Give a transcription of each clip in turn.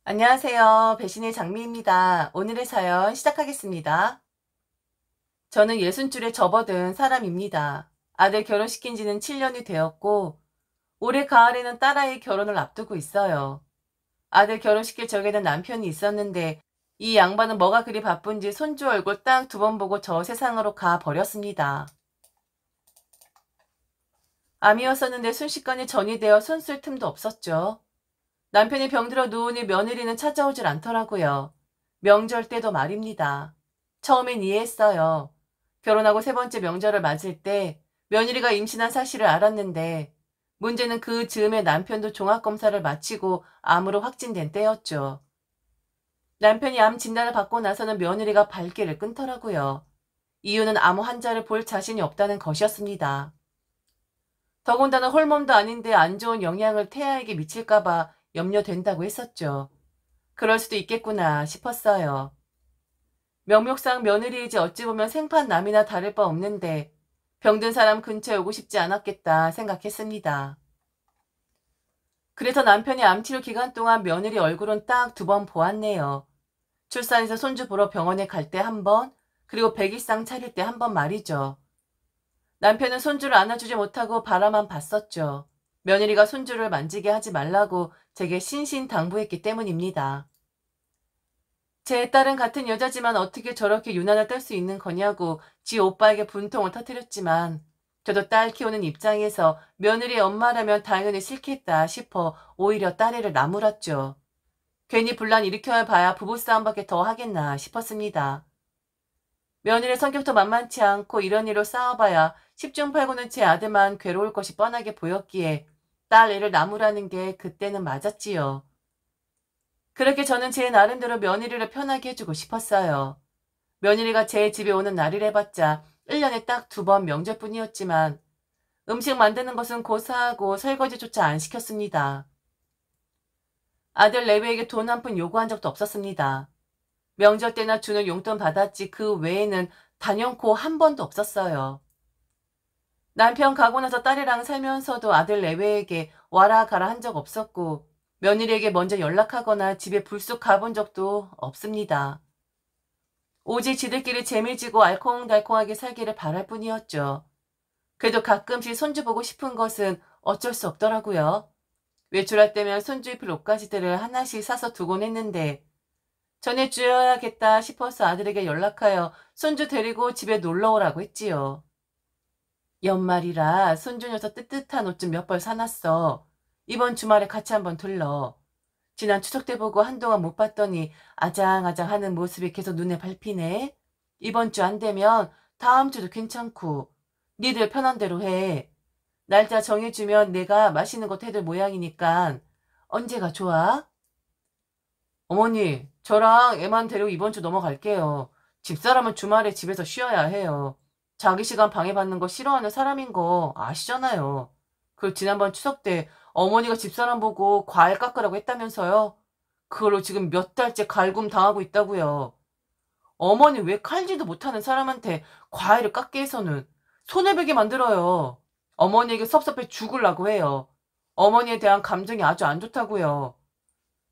안녕하세요. 배신의 장미입니다. 오늘의 사연 시작하겠습니다. 저는 60줄에 접어든 사람입니다. 아들 결혼시킨 지는 7년이 되었고 올해 가을에는 딸아이 결혼을 앞두고 있어요. 아들 결혼시킬 적에는 남편이 있었는데 이 양반은 뭐가 그리 바쁜지 손주 얼굴 딱 두 번 보고 저 세상으로 가버렸습니다. 암이었었는데 순식간에 전이 되어 손 쓸 틈도 없었죠. 남편이 병들어 누우니 며느리는 찾아오질 않더라고요. 명절 때도 말입니다. 처음엔 이해했어요. 결혼하고 세 번째 명절을 맞을 때 며느리가 임신한 사실을 알았는데 문제는 그 즈음에 남편도 종합검사를 마치고 암으로 확진된 때였죠. 남편이 암 진단을 받고 나서는 며느리가 발길을 끊더라고요. 이유는 암 환자를 볼 자신이 없다는 것이었습니다. 더군다나 홀몸도 아닌데 안 좋은 영향을 태아에게 미칠까봐 염려된다고 했었죠. 그럴 수도 있겠구나 싶었어요. 명목상 며느리이지 어찌 보면 생판남이나 다를 바 없는데 병든 사람 근처에 오고 싶지 않았겠다 생각했습니다. 그래서 남편이 암치료 기간 동안 며느리 얼굴은 딱 두 번 보았네요. 출산해서 손주 보러 병원에 갈 때 한 번, 그리고 백일상 차릴 때 한 번 말이죠. 남편은 손주를 안아주지 못하고 바라만 봤었죠. 며느리가 손주를 만지게 하지 말라고 제게 신신당부했기 때문입니다. 제 딸은 같은 여자지만 어떻게 저렇게 유난을 떨 수 있는 거냐고 지 오빠에게 분통을 터뜨렸지만 저도 딸 키우는 입장에서 며느리의 엄마라면 당연히 싫겠다 싶어 오히려 딸애를 나무랐죠. 괜히 분란 일으켜 봐야 부부싸움밖에 더 하겠나 싶었습니다. 며느리의 성격도 만만치 않고 이런 일로 싸워봐야 10중 8구는 제 아들만 괴로울 것이 뻔하게 보였기에 딸 애를 나무라는 게 그때는 맞았지요. 그렇게 저는 제 나름대로 며느리를 편하게 해주고 싶었어요. 며느리가 제 집에 오는 날이래봤자 1년에 딱 두 번 명절뿐이었지만 음식 만드는 것은 고사하고 설거지조차 안 시켰습니다. 아들 내외에게 돈 한 푼 요구한 적도 없었습니다. 명절 때나 주는 용돈 받았지 그 외에는 단연코 한 번도 없었어요. 남편 가고 나서 딸이랑 살면서도 아들 내외에게 와라 가라 한 적 없었고 며느리에게 먼저 연락하거나 집에 불쑥 가본 적도 없습니다. 오직 지들끼리 재미지고 알콩달콩하게 살기를 바랄 뿐이었죠. 그래도 가끔씩 손주 보고 싶은 것은 어쩔 수 없더라고요. 외출할 때면 손주 입힐 옷가지들을 하나씩 사서 두곤 했는데 전해줘야겠다 싶어서 아들에게 연락하여 손주 데리고 집에 놀러 오라고 했지요. 연말이라 손주 녀석 뜨뜻한 옷 좀 몇 벌 사놨어. 이번 주말에 같이 한번 들러. 지난 추석 때 보고 한동안 못 봤더니 아장아장하는 모습이 계속 눈에 밟히네. 이번 주 안 되면 다음 주도 괜찮고 니들 편한 대로 해. 날짜 정해주면 내가 맛있는 거 해줄 모양이니까 언제가 좋아? 어머니, 저랑 애만 데리고 이번 주 넘어갈게요. 집사람은 주말에 집에서 쉬어야 해요. 자기 시간 방해받는 거 싫어하는 사람인 거 아시잖아요. 그 지난번 추석 때 어머니가 집사람 보고 과일 깎으라고 했다면서요? 그걸로 지금 몇 달째 갈굼 당하고 있다고요. 어머니 왜 칼질도 못하는 사람한테 과일을 깎게 해서는 손해 베게 만들어요. 어머니에게 섭섭해 죽으려고 해요. 어머니에 대한 감정이 아주 안 좋다고요.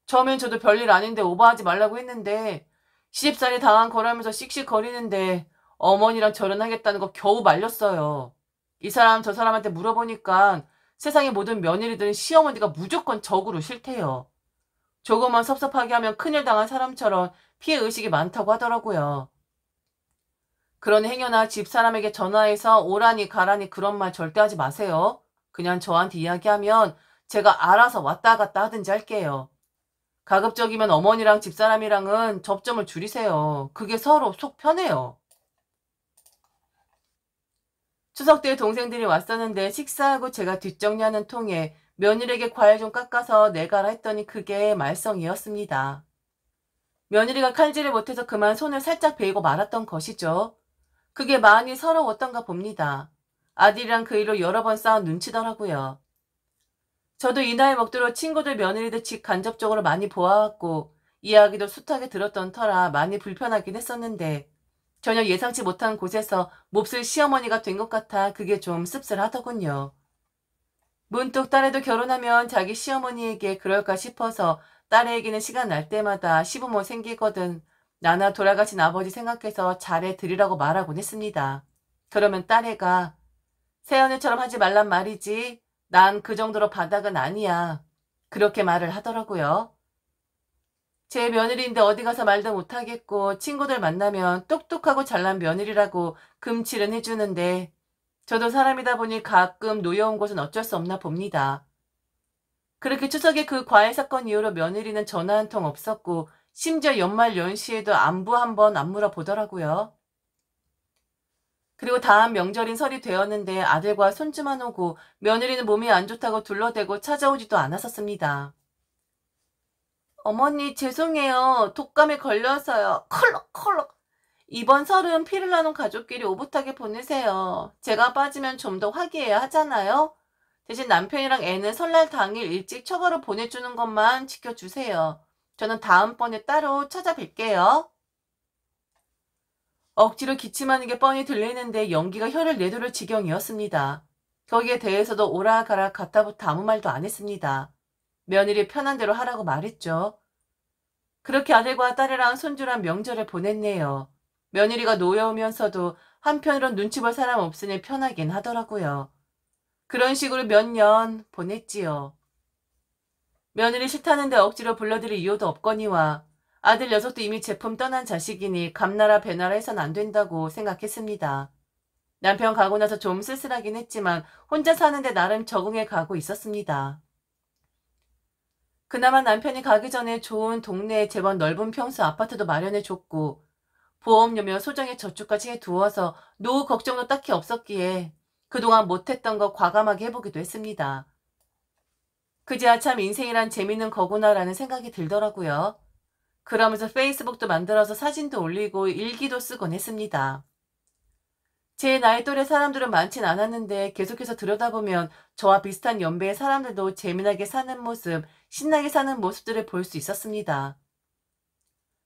처음엔 저도 별일 아닌데 오버하지 말라고 했는데 시집살이 당한 거라면서 씩씩거리는데 어머니랑 결혼하겠다는 거 겨우 말렸어요. 이 사람 저 사람한테 물어보니까 세상의 모든 며느리들은 시어머니가 무조건 적으로 싫대요. 조금만 섭섭하게 하면 큰일 당한 사람처럼 피해의식이 많다고 하더라고요. 그런 행여나 집사람에게 전화해서 오라니 가라니 그런 말 절대 하지 마세요. 그냥 저한테 이야기하면 제가 알아서 왔다 갔다 하든지 할게요. 가급적이면 어머니랑 집사람이랑은 접점을 줄이세요. 그게 서로 속 편해요. 추석 때 동생들이 왔었는데 식사하고 제가 뒷정리하는 통에 며느리에게 과일 좀 깎아서 내가라 했더니 그게 말썽이었습니다. 며느리가 칼질을 못해서 그만 손을 살짝 베이고 말았던 것이죠. 그게 많이 서러웠던가 봅니다. 아들이랑 그 일로 여러 번 싸운 눈치더라고요. 저도 이 나이 먹도록 친구들 며느리들 집 간접적으로 많이 보아왔고 이야기도 숱하게 들었던 터라 많이 불편하긴 했었는데 전혀 예상치 못한 곳에서 몹쓸 시어머니가 된 것 같아 그게 좀 씁쓸하더군요. 문득 딸애도 결혼하면 자기 시어머니에게 그럴까 싶어서 딸애에게는 시간 날 때마다 시부모 생기거든 나나 돌아가신 아버지 생각해서 잘해 드리라고 말하곤 했습니다. 그러면 딸애가 새언니처럼 하지 말란 말이지. 난 그 정도로 바닥은 아니야. 그렇게 말을 하더라고요. 제 며느리인데 어디 가서 말도 못하겠고 친구들 만나면 똑똑하고 잘난 며느리라고 금칠은 해주는데 저도 사람이다 보니 가끔 노여운 곳은 어쩔 수 없나 봅니다. 그렇게 추석에 그 과외 사건 이후로 며느리는 전화 한 통 없었고 심지어 연말 연시에도 안부 한 번 안 물어보더라고요. 그리고 다음 명절인 설이 되었는데 아들과 손주만 오고 며느리는 몸이 안 좋다고 둘러대고 찾아오지도 않았었습니다. 어머니 죄송해요. 독감에 걸려서요. 컬럭컬럭. 이번 설은 피를 나눈 가족끼리 오붓하게 보내세요. 제가 빠지면 좀 더 화기애애 하잖아요. 대신 남편이랑 애는 설날 당일 일찍 처가로 보내주는 것만 지켜주세요. 저는 다음번에 따로 찾아뵐게요. 억지로 기침하는 게 뻔히 들리는데 연기가 혀를 내두를 지경이었습니다. 거기에 대해서도 오락가락 갔다부터 아무 말도 안 했습니다. 며느리 편한 대로 하라고 말했죠. 그렇게 아들과 딸이랑 손주랑 명절을 보냈네요. 며느리가 노여우면서도 한편으론 눈치 볼 사람 없으니 편하긴 하더라고요. 그런 식으로 몇 년 보냈지요. 며느리 싫다는데 억지로 불러들일 이유도 없거니와 아들 녀석도 이미 제품 떠난 자식이니 감나라 배나라 해선 안 된다고 생각했습니다. 남편 가고 나서 좀 쓸쓸하긴 했지만 혼자 사는데 나름 적응해 가고 있었습니다. 그나마 남편이 가기 전에 좋은 동네에 제법 넓은 평수 아파트도 마련해줬고 보험료며 소정의 저축까지 해두어서 노후 걱정도 딱히 없었기에 그동안 못했던 거 과감하게 해보기도 했습니다. 그제야 참 인생이란 재밌는 거구나라는 생각이 들더라고요. 그러면서 페이스북도 만들어서 사진도 올리고 일기도 쓰곤 했습니다. 제 나이 또래 사람들은 많진 않았는데 계속해서 들여다보면 저와 비슷한 연배의 사람들도 재미나게 사는 모습, 신나게 사는 모습들을 볼 수 있었습니다.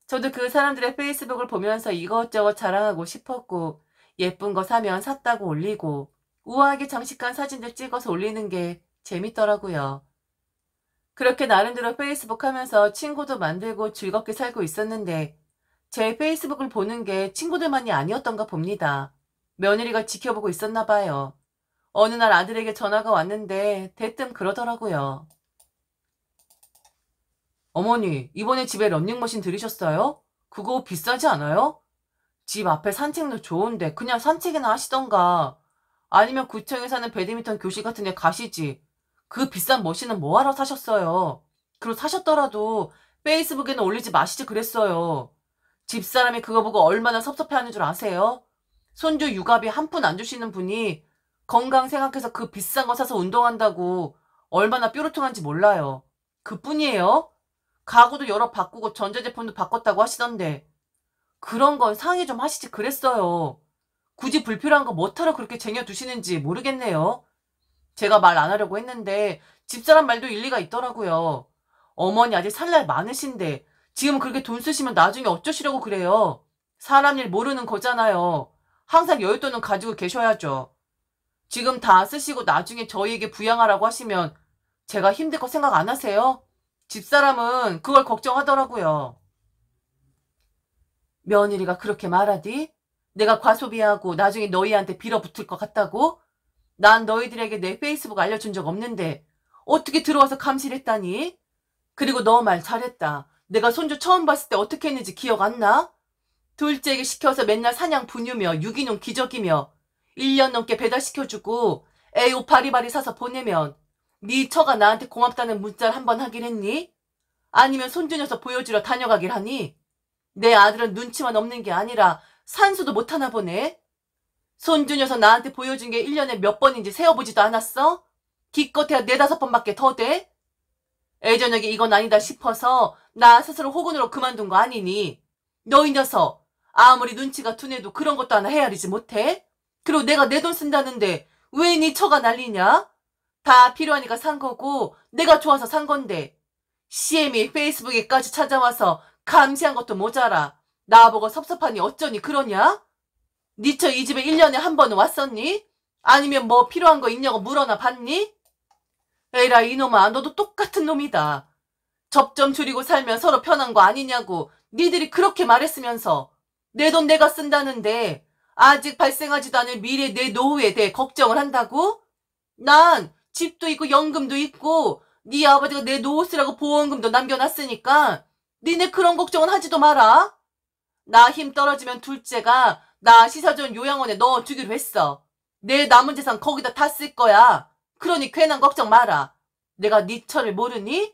저도 그 사람들의 페이스북을 보면서 이것저것 자랑하고 싶었고 예쁜 거 사면 샀다고 올리고 우아하게 장식한 사진들 찍어서 올리는 게 재밌더라고요. 그렇게 나름대로 페이스북 하면서 친구도 만들고 즐겁게 살고 있었는데 제 페이스북을 보는 게 친구들만이 아니었던가 봅니다. 며느리가 지켜보고 있었나 봐요. 어느 날 아들에게 전화가 왔는데 대뜸 그러더라고요. 어머니, 이번에 집에 런닝머신 들이셨어요? 그거 비싸지 않아요? 집 앞에 산책로 좋은데 그냥 산책이나 하시던가. 아니면 구청에 사는 배드민턴 교실 같은 데 가시지. 그 비싼 머신은 뭐하러 사셨어요? 그리고 사셨더라도 페이스북에는 올리지 마시지 그랬어요. 집사람이 그거 보고 얼마나 섭섭해하는 줄 아세요? 손주 육아비 한 푼 안 주시는 분이 건강 생각해서 그 비싼 거 사서 운동한다고 얼마나 뾰루퉁한지 몰라요. 그뿐이에요? 가구도 여러 바꾸고 전자제품도 바꿨다고 하시던데 그런 건 상의 좀 하시지 그랬어요. 굳이 불필요한 거 뭐하러 그렇게 쟁여두시는지 모르겠네요. 제가 말 안 하려고 했는데 집사람 말도 일리가 있더라고요. 어머니 아직 살 날 많으신데 지금 그렇게 돈 쓰시면 나중에 어쩌시려고 그래요. 사람 일 모르는 거잖아요. 항상 여윳돈은 가지고 계셔야죠. 지금 다 쓰시고 나중에 저희에게 부양하라고 하시면 제가 힘들 거 생각 안 하세요? 집사람은 그걸 걱정하더라고요. 며느리가 그렇게 말하디? 내가 과소비하고 나중에 너희한테 빌어붙을 것 같다고? 난 너희들에게 내 페이스북 알려준 적 없는데 어떻게 들어와서 감시했다니? 그리고 너 말 잘했다. 내가 손주 처음 봤을 때 어떻게 했는지 기억 안 나? 둘째에게 시켜서 맨날 사냥 분유며 유기농 기저귀며 1년 넘게 배달시켜주고 애 옷 바리바리 사서 보내면 네 처가 나한테 고맙다는 문자를 한 번 하긴 했니? 아니면 손주 녀석 보여주러 다녀가길 하니? 내 아들은 눈치만 없는 게 아니라 산수도 못하나 보네? 손주 녀석 나한테 보여준 게 1년에 몇 번인지 세어보지도 않았어? 기껏해야 4-5번밖에 더 돼? 애저녁에 이건 아니다 싶어서 나 스스로 호군으로 그만둔 거 아니니? 너 이 녀석 아무리 눈치가 둔해도 그런 것도 하나 헤아리지 못해? 그리고 내가 내 돈 쓴다는데 왜 네 처가 난리냐? 다 필요하니까 산 거고 내가 좋아서 산 건데 CM이 페이스북에까지 찾아와서 감시한 것도 모자라 나보고 섭섭하니 어쩌니 그러냐? 니 처 이 집에 1년에 한 번은 왔었니? 아니면 뭐 필요한 거 있냐고 물어나 봤니? 에라 이놈아, 너도 똑같은 놈이다. 접점 줄이고 살면 서로 편한 거 아니냐고 니들이 그렇게 말했으면서 내 돈 내가 쓴다는데 아직 발생하지도 않을 미래 내 노후에 대해 걱정을 한다고? 난 집도 있고 연금도 있고 네 아버지가 내 노후 쓰라고 보험금도 남겨놨으니까 니네 그런 걱정은 하지도 마라. 나 힘 떨어지면 둘째가 나 시설 좋은 요양원에 넣어주기로 했어. 내 남은 재산 거기다 다 쓸 거야. 그러니 괜한 걱정 마라. 내가 네 처를 모르니?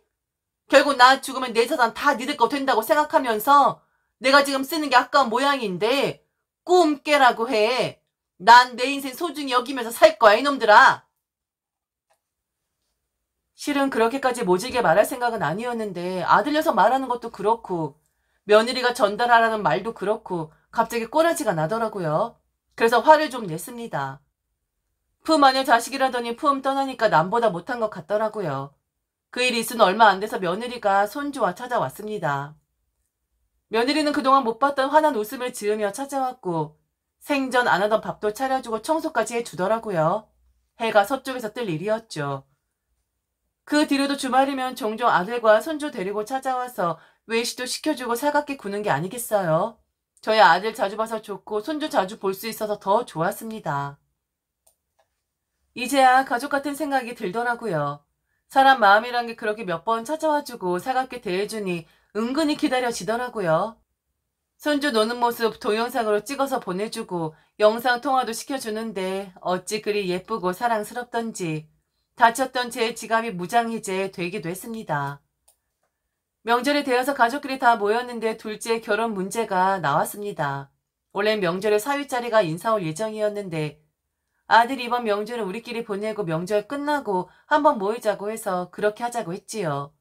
결국 나 죽으면 내 재산 다 니들 거 된다고 생각하면서 내가 지금 쓰는 게 아까운 모양인데 꿈 깨라고 해. 난 내 인생 소중히 여기면서 살 거야 이놈들아. 실은 그렇게까지 모질게 말할 생각은 아니었는데 아들 녀석 말하는 것도 그렇고 며느리가 전달하라는 말도 그렇고 갑자기 꼬라지가 나더라고요. 그래서 화를 좀 냈습니다. 품 안에 자식이라더니 품 떠나니까 남보다 못한 것 같더라고요. 그 일이 있은 얼마 안 돼서 며느리가 손주와 찾아왔습니다. 며느리는 그동안 못 봤던 환한 웃음을 지으며 찾아왔고 생전 안 하던 밥도 차려주고 청소까지 해주더라고요. 해가 서쪽에서 뜰 일이었죠. 그 뒤로도 주말이면 종종 아들과 손주 데리고 찾아와서 외식도 시켜주고 살갑게 구는 게 아니겠어요. 저희 아들 자주 봐서 좋고 손주 자주 볼 수 있어서 더 좋았습니다. 이제야 가족 같은 생각이 들더라고요. 사람 마음이란 게 그렇게 몇 번 찾아와주고 살갑게 대해주니 은근히 기다려지더라고요. 손주 노는 모습 동영상으로 찍어서 보내주고 영상통화도 시켜주는데 어찌 그리 예쁘고 사랑스럽던지 다쳤던 제 지갑이 무장해제 되기도 했습니다. 명절이 되어서 가족끼리 다 모였는데 둘째 결혼 문제가 나왔습니다. 원래 명절에 사위자리가 인사 올 예정이었는데 아들이 이번 명절은 우리끼리 보내고 명절 끝나고 한번 모이자고 해서 그렇게 하자고 했지요.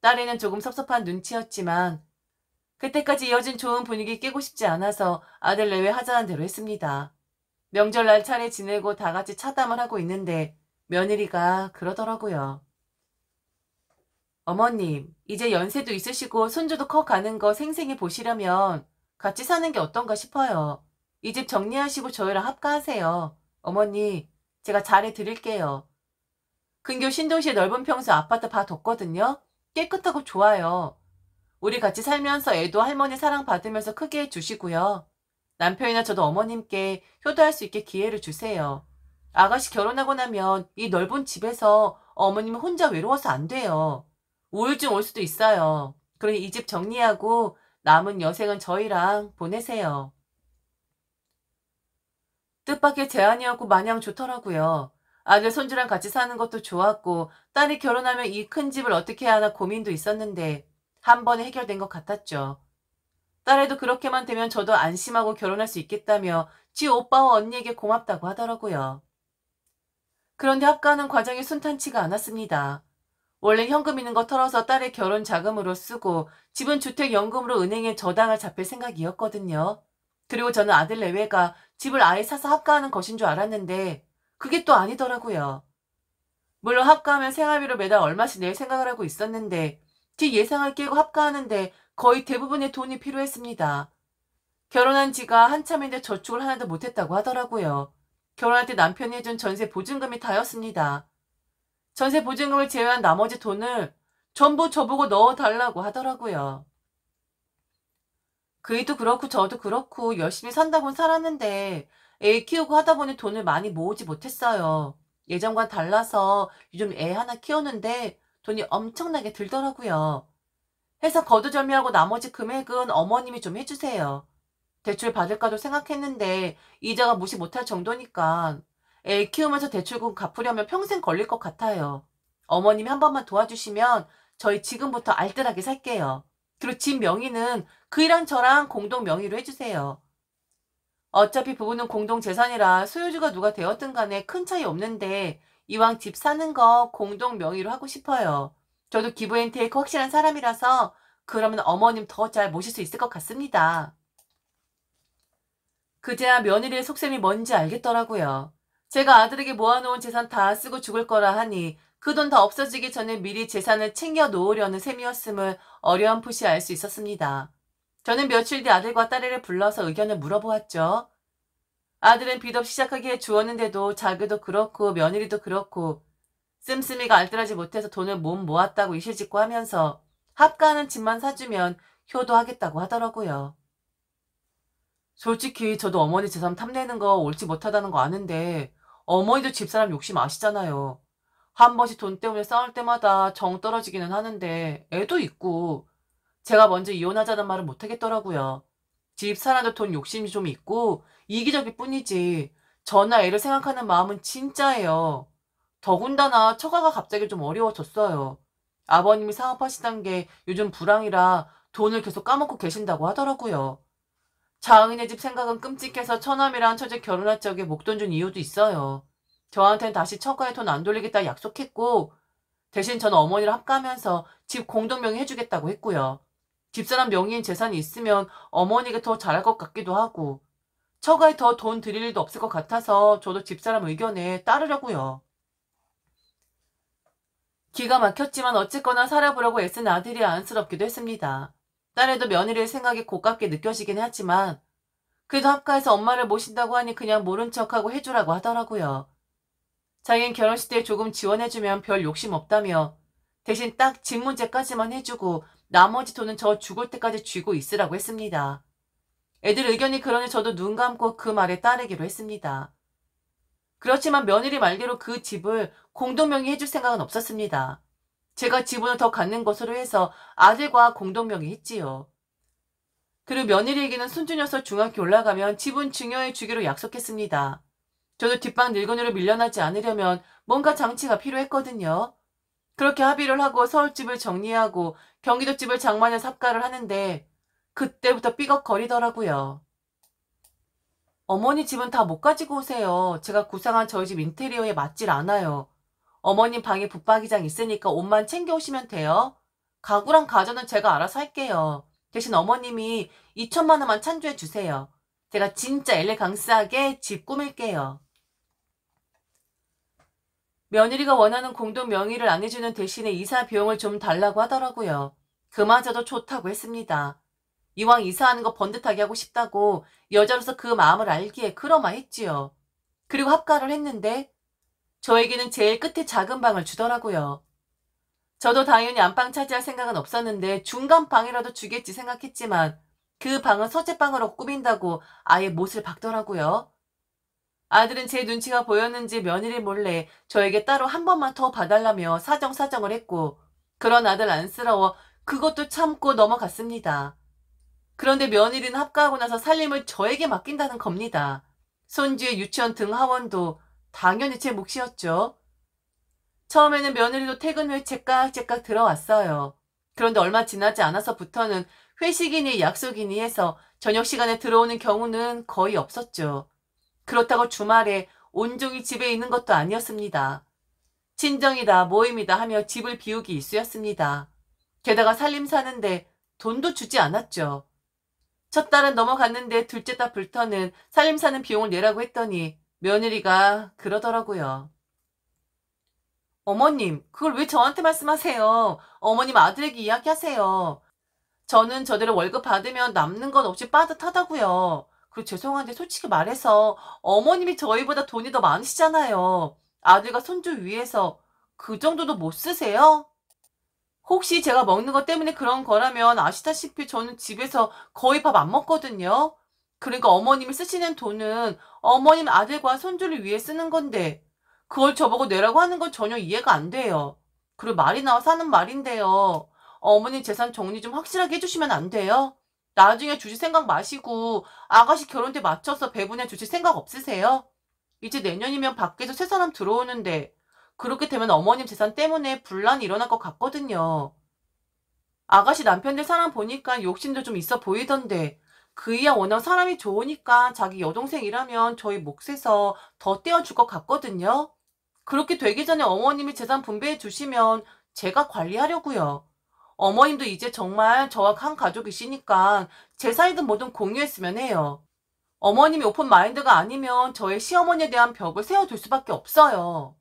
딸에는 조금 섭섭한 눈치였지만 그때까지 이어진 좋은 분위기 깨고 싶지 않아서 아들 내외 하자는 대로 했습니다. 명절날 차례 지내고 다 같이 차담을 하고 있는데 며느리가 그러더라고요. 어머님, 이제 연세도 있으시고 손주도 커가는 거 생생히 보시려면 같이 사는 게 어떤가 싶어요. 이 집 정리하시고 저희랑 합가하세요. 어머니, 제가 잘해드릴게요. 근교 신도시의 넓은 평수 아파트 봐뒀거든요. 깨끗하고 좋아요. 우리 같이 살면서 애도 할머니 사랑받으면서 크게 해주시고요. 남편이나 저도 어머님께 효도할 수 있게 기회를 주세요. 아가씨 결혼하고 나면 이 넓은 집에서 어머님은 혼자 외로워서 안 돼요. 우울증 올 수도 있어요. 그러니 이 집 정리하고 남은 여생은 저희랑 보내세요. 뜻밖의 제안이었고 마냥 좋더라고요. 아들 손주랑 같이 사는 것도 좋았고 딸이 결혼하면 이 큰 집을 어떻게 해야 하나 고민도 있었는데 한 번에 해결된 것 같았죠. 딸애도 그렇게만 되면 저도 안심하고 결혼할 수 있겠다며 지 오빠와 언니에게 고맙다고 하더라고요. 그런데 합가하는 과정이 순탄치가 않았습니다. 원래 현금 있는 거 털어서 딸의 결혼 자금으로 쓰고 집은 주택연금으로 은행에 저당을 잡힐 생각이었거든요. 그리고 저는 아들 내외가 집을 아예 사서 합가하는 것인 줄 알았는데 그게 또 아니더라고요. 물론 합가하면 생활비로 매달 얼마씩 낼 생각을 하고 있었는데 제 예상을 깨고 합가하는데 거의 대부분의 돈이 필요했습니다. 결혼한 지가 한참인데 저축을 하나도 못했다고 하더라고요. 결혼할 때 남편이 해준 전세 보증금이 다였습니다. 전세 보증금을 제외한 나머지 돈을 전부 저보고 넣어달라고 하더라고요. 그이도 그렇고 저도 그렇고 열심히 산다곤 살았는데 애 키우고 하다 보니 돈을 많이 모으지 못했어요. 예전과 달라서 요즘 애 하나 키우는데 돈이 엄청나게 들더라고요. 해서 거두절미하고 나머지 금액은 어머님이 좀 해주세요. 대출 받을까도 생각했는데 이자가 무시 못할 정도니까 애 키우면서 대출금 갚으려면 평생 걸릴 것 같아요. 어머님이 한 번만 도와주시면 저희 지금부터 알뜰하게 살게요. 그리고 집 명의는 그이랑 저랑 공동 명의로 해주세요. 어차피 부부는 공동 재산이라 소유주가 누가 되었든 간에 큰 차이 없는데 이왕 집 사는 거 공동 명의로 하고 싶어요. 저도 기브앤테이크 확실한 사람이라서 그러면 어머님 더 잘 모실 수 있을 것 같습니다. 그제야 며느리의 속셈이 뭔지 알겠더라고요. 제가 아들에게 모아놓은 재산 다 쓰고 죽을 거라 하니 그 돈 다 없어지기 전에 미리 재산을 챙겨 놓으려는 셈이었음을 어렴풋이 알 수 있었습니다. 저는 며칠 뒤 아들과 딸애를 불러서 의견을 물어보았죠. 아들은 빚없이 시작하기에 주었는데도 자기도 그렇고 며느리도 그렇고 씀씀이가 알뜰하지 못해서 돈을 몸 모았다고 이실직고 하면서 합가하는 집만 사주면 효도하겠다고 하더라고요. 솔직히 저도 어머니 재산 탐내는 거 옳지 못하다는 거 아는데 어머니도 집사람 욕심 아시잖아요. 한 번씩 돈 때문에 싸울 때마다 정 떨어지기는 하는데 애도 있고 제가 먼저 이혼하자는 말은 못하겠더라고요. 집사람도 돈 욕심이 좀 있고 이기적일 뿐이지 저나 애를 생각하는 마음은 진짜예요. 더군다나 처가가 갑자기 좀 어려워졌어요. 아버님이 사업하시던 게 요즘 불황이라 돈을 계속 까먹고 계신다고 하더라고요. 자은이네 집 생각은 끔찍해서 처남이랑 처제 결혼할 적에 목돈 준 이유도 있어요. 저한테는 다시 처가에 돈 안 돌리겠다 약속했고 대신 저는 어머니를 합가하면서 집 공동명의 해주겠다고 했고요. 집사람 명의인 재산이 있으면 어머니가 더 잘할 것 같기도 하고 처가에 더 돈 드릴 일도 없을 것 같아서 저도 집사람 의견에 따르려고요. 기가 막혔지만 어쨌거나 살아보려고 애쓴 아들이 안쓰럽기도 했습니다. 딸에도 며느리의 생각이 고깝게 느껴지긴 했지만 그래도 합가해서 엄마를 모신다고 하니 그냥 모른 척하고 해주라고 하더라고요. 자기는 결혼식 때 조금 지원해주면 별 욕심 없다며 대신 딱 집 문제까지만 해주고 나머지 돈은 저 죽을 때까지 쥐고 있으라고 했습니다. 애들 의견이 그러니 저도 눈 감고 그 말에 따르기로 했습니다. 그렇지만 며느리 말대로 그 집을 공동명의 해줄 생각은 없었습니다. 제가 지분을 더 갖는 것으로 해서 아들과 공동명의 했지요. 그리고 며느리에게는 손주 녀석 중학교 올라가면 지분 증여해 주기로 약속했습니다. 저도 뒷방 늙은이로 밀려나지 않으려면 뭔가 장치가 필요했거든요. 그렇게 합의를 하고 서울집을 정리하고 경기도집을 장만해서 합가를 하는데 그때부터 삐걱거리더라고요. 어머니 집은 다 못 가지고 오세요. 제가 구상한 저희 집 인테리어에 맞질 않아요. 어머님 방에 붙박이장 있으니까 옷만 챙겨오시면 돼요. 가구랑 가전은 제가 알아서 할게요. 대신 어머님이 2천만 원만 찬조해 주세요. 제가 진짜 엘레강스하게 집 꾸밀게요. 며느리가 원하는 공동 명의를 안 해주는 대신에 이사 비용을 좀 달라고 하더라고요. 그마저도 좋다고 했습니다. 이왕 이사하는 거 번듯하게 하고 싶다고 여자로서 그 마음을 알기에 그러마했지요. 그리고 합가를 했는데 저에게는 제일 끝에 작은 방을 주더라고요. 저도 당연히 안방 차지할 생각은 없었는데 중간 방이라도 주겠지 생각했지만 그 방은 서재방으로 꾸민다고 아예 못을 박더라고요. 아들은 제 눈치가 보였는지 며느리 몰래 저에게 따로 한 번만 더 봐달라며 사정사정을 했고 그런 아들 안쓰러워 그것도 참고 넘어갔습니다. 그런데 며느리는 합가하고 나서 살림을 저에게 맡긴다는 겁니다. 손주의 유치원 등하원도 당연히 제 몫이었죠. 처음에는 며느리도 퇴근 후에 째깍째깍 들어왔어요. 그런데 얼마 지나지 않아서부터는 회식이니 약속이니 해서 저녁 시간에 들어오는 경우는 거의 없었죠. 그렇다고 주말에 온종일 집에 있는 것도 아니었습니다. 친정이다 모임이다 하며 집을 비우기 일쑤였습니다. 게다가 살림 사는데 돈도 주지 않았죠. 첫 달은 넘어갔는데 둘째 딸부터는 살림 사는 비용을 내라고 했더니 며느리가 그러더라고요. 어머님, 그걸 왜 저한테 말씀하세요? 어머님 아들에게 이야기하세요. 저는 저대로 월급 받으면 남는 것 없이 빠듯하다고요. 그리고 죄송한데 솔직히 말해서 어머님이 저희보다 돈이 더 많으시잖아요. 아들과 손주 위해서 그 정도도 못 쓰세요? 혹시 제가 먹는 것 때문에 그런 거라면 아시다시피 저는 집에서 거의 밥 안 먹거든요. 그러니까 어머님이 쓰시는 돈은 어머님 아들과 손주를 위해 쓰는 건데 그걸 저보고 내라고 하는 건 전혀 이해가 안 돼요. 그리고 말이 나와서 하는 말인데요. 어머님 재산 정리 좀 확실하게 해주시면 안 돼요? 나중에 주실 생각 마시고 아가씨 결혼 때 맞춰서 배분해 주실 생각 없으세요? 이제 내년이면 밖에서 새 사람 들어오는데 그렇게 되면 어머님 재산 때문에 분란이 일어날 것 같거든요. 아가씨 남편들 사람 보니까 욕심도 좀 있어 보이던데 그이야 워낙 사람이 좋으니까 자기 여동생이라면 저희 몫에서 더 떼어줄 것 같거든요. 그렇게 되기 전에 어머님이 재산 분배해 주시면 제가 관리하려고요. 어머님도 이제 정말 저와 한 가족이시니까 재산이든 뭐든 공유했으면 해요. 어머님이 오픈 마인드가 아니면 저의 시어머니에 대한 벽을 세워둘 수밖에 없어요.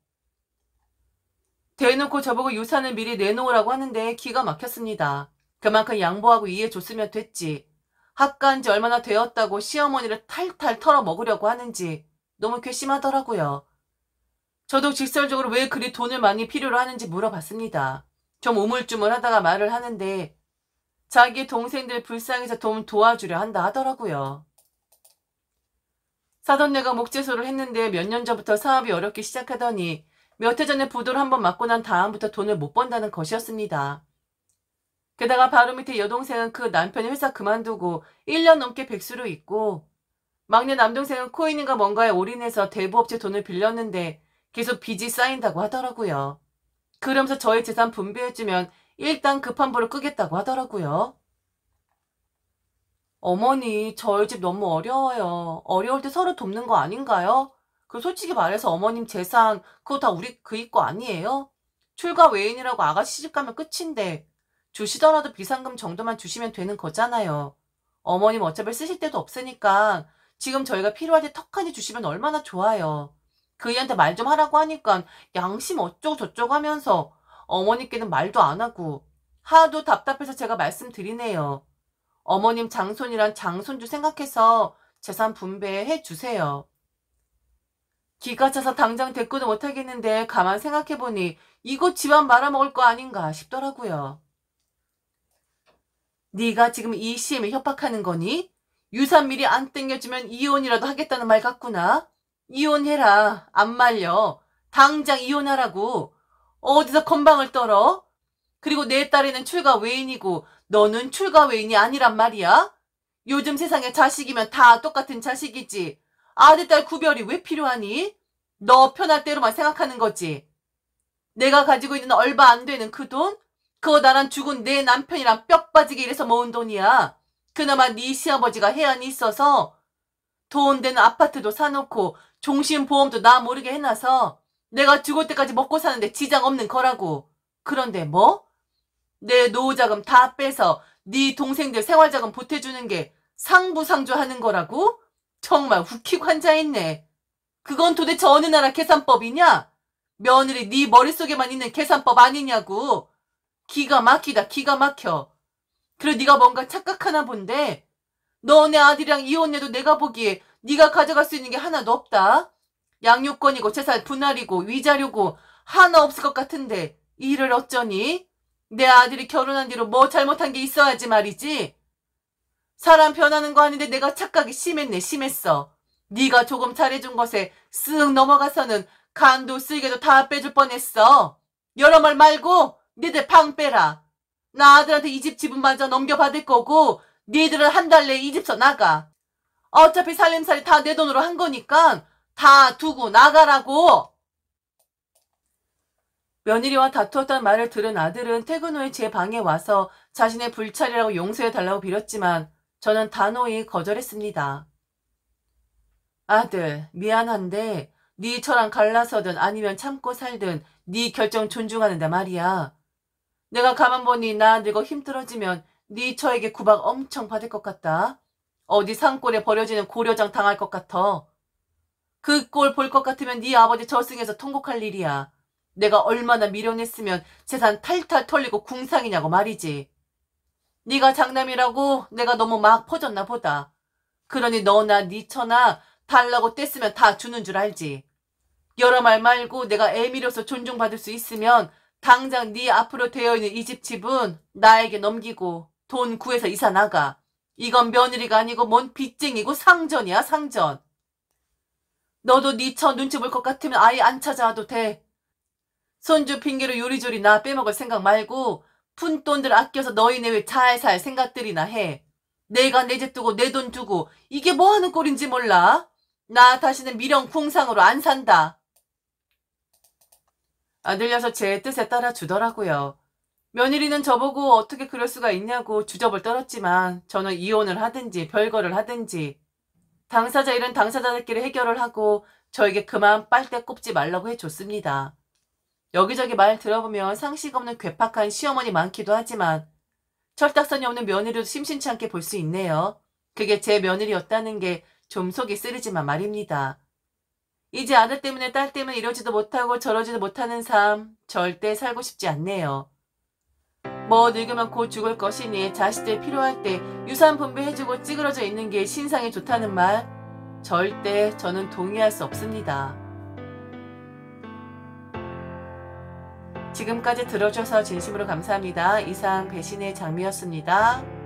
대놓고 저보고 유산을 미리 내놓으라고 하는데 기가 막혔습니다. 그만큼 양보하고 이해해줬으면 됐지. 합가한 지 얼마나 되었다고 시어머니를 탈탈 털어 먹으려고 하는지 너무 괘씸하더라고요. 저도 직설적으로 왜 그리 돈을 많이 필요로 하는지 물어봤습니다. 좀 우물쭈물하다가 말을 하는데 자기 동생들 불쌍해서 좀 도와주려 한다 하더라고요. 사돈네가 목재소를 했는데 몇 년 전부터 사업이 어렵게 시작하더니 몇 해 전에 부도를 한번 맞고 난 다음부터 돈을 못 번다는 것이었습니다. 게다가 바로 밑에 여동생은 그 남편이 회사 그만두고 1년 넘게 백수로 있고 막내 남동생은 코인인가 뭔가에 올인해서 대부업체 돈을 빌렸는데 계속 빚이 쌓인다고 하더라고요. 그러면서 저희 재산 분배해주면 일단 급한 불을 끄겠다고 하더라고요. 어머니, 저희 집 너무 어려워요. 어려울 때 서로 돕는 거 아닌가요? 그 솔직히 말해서 어머님 재산 그거 다 우리 그이 거 아니에요? 출가 외인이라고 아가씨 시집 가면 끝인데 주시더라도 비상금 정도만 주시면 되는 거잖아요. 어머님 어차피 쓰실 데도 없으니까 지금 저희가 필요할 때 턱하니 주시면 얼마나 좋아요. 그이한테 말 좀 하라고 하니까 양심 어쩌고 저쩌고 하면서 어머니께는 말도 안 하고 하도 답답해서 제가 말씀드리네요. 어머님 장손이란 장손주 생각해서 재산 분배해 주세요. 기가 차서 당장 대꾸도 못하겠는데 가만 생각해보니 이거 집안 말아먹을 거 아닌가 싶더라고요. 네가 지금 이 시엠에 협박하는 거니? 유산 미리 안 땡겨주면 이혼이라도 하겠다는 말 같구나. 이혼해라. 안 말려. 당장 이혼하라고. 어디서 건방을 떨어? 그리고 내 딸애는 출가 외인이고 너는 출가 외인이 아니란 말이야? 요즘 세상에 자식이면 다 똑같은 자식이지. 아들, 딸 구별이 왜 필요하니? 너 편할 대로만 생각하는 거지. 내가 가지고 있는 얼마 안 되는 그 돈? 그거 나랑 죽은 내 남편이랑 뼈 빠지게 일해서 모은 돈이야. 그나마 네 시아버지가 해안이 있어서 돈 되는 아파트도 사놓고 종신보험도 나 모르게 해놔서 내가 죽을 때까지 먹고 사는데 지장 없는 거라고. 그런데 뭐? 내 노후자금 다 빼서 네 동생들 생활자금 보태주는 게 상부상조하는 거라고? 정말 웃기고 앉아있네. 그건 도대체 어느 나라 계산법이냐? 며느리 네 머릿속에만 있는 계산법 아니냐고. 기가 막히다 기가 막혀. 그래 네가 뭔가 착각하나 본데 너네 아들이랑 이혼해도 내가 보기에 네가 가져갈 수 있는 게 하나도 없다. 양육권이고 재산 분할이고 위자료고 하나 없을 것 같은데 일을 어쩌니? 내 아들이 결혼한 뒤로 뭐 잘못한 게 있어야지 말이지. 사람 변하는 거 아닌데 내가 착각이 심했네 심했어. 네가 조금 잘해준 것에 쓱 넘어가서는 간도 쓸개도 다 빼줄 뻔했어. 여러 말 말고 니들 방 빼라. 나 아들한테 이 집 지분마저 넘겨받을 거고 니들은 한 달 내에 이 집서 나가. 어차피 살림살이 다 내 돈으로 한 거니까 다 두고 나가라고. 며느리와 다투었다는 말을 들은 아들은 퇴근 후에 제 방에 와서 자신의 불찰이라고 용서해달라고 빌었지만 저는 단호히 거절했습니다. 아들, 미안한데 네 처랑 갈라서든 아니면 참고 살든 네 결정 존중하는데 말이야. 내가 가만 보니 나 늙어 힘들어지면 네 처에게 구박 엄청 받을 것 같다. 어디 산골에 버려지는 고려장 당할 것 같아. 그 꼴 볼 것 같으면 네 아버지 저승에서 통곡할 일이야. 내가 얼마나 미련했으면 재산 탈탈 털리고 궁상이냐고 말이지. 네가 장남이라고 내가 너무 막 퍼졌나 보다. 그러니 너나 네 처나 달라고 뗐으면 다 주는 줄 알지. 여러 말 말고 내가 애미로서 존중받을 수 있으면 당장 네 앞으로 되어있는 이 집 집은 나에게 넘기고 돈 구해서 이사 나가. 이건 며느리가 아니고 뭔 빚쟁이고 상전이야 상전. 너도 네 처 눈치 볼 것 같으면 아예 안 찾아와도 돼. 손주 핑계로 요리조리 나 빼먹을 생각 말고 푼돈들 아껴서 너희네 왜 잘 살 생각들이나 해. 내가 내 집 두고 내 돈 두고 이게 뭐하는 꼴인지 몰라. 나 다시는 미령 궁상으로 안 산다. 아들 녀석 제 뜻에 따라 주더라고요. 며느리는 저보고 어떻게 그럴 수가 있냐고 주접을 떨었지만 저는 이혼을 하든지 별거를 하든지 당사자 일은 당사자들끼리 해결을 하고 저에게 그만 빨대 꼽지 말라고 해줬습니다. 여기저기 말 들어보면 상식 없는 괴팍한 시어머니 많기도 하지만 철딱선이 없는 며느리도 심심치 않게 볼 수 있네요. 그게 제 며느리였다는 게 좀 속이 쓰리지만 말입니다. 이제 아들 때문에 딸 때문에 이러지도 못하고 저러지도 못하는 삶 절대 살고 싶지 않네요. 뭐 늙으면 곧 죽을 것이니 자식들 필요할 때 유산 분배해주고 찌그러져 있는 게 신상에 좋다는 말 절대 저는 동의할 수 없습니다. 지금까지 들어줘서 진심으로 감사합니다. 이상 배신의 장미였습니다.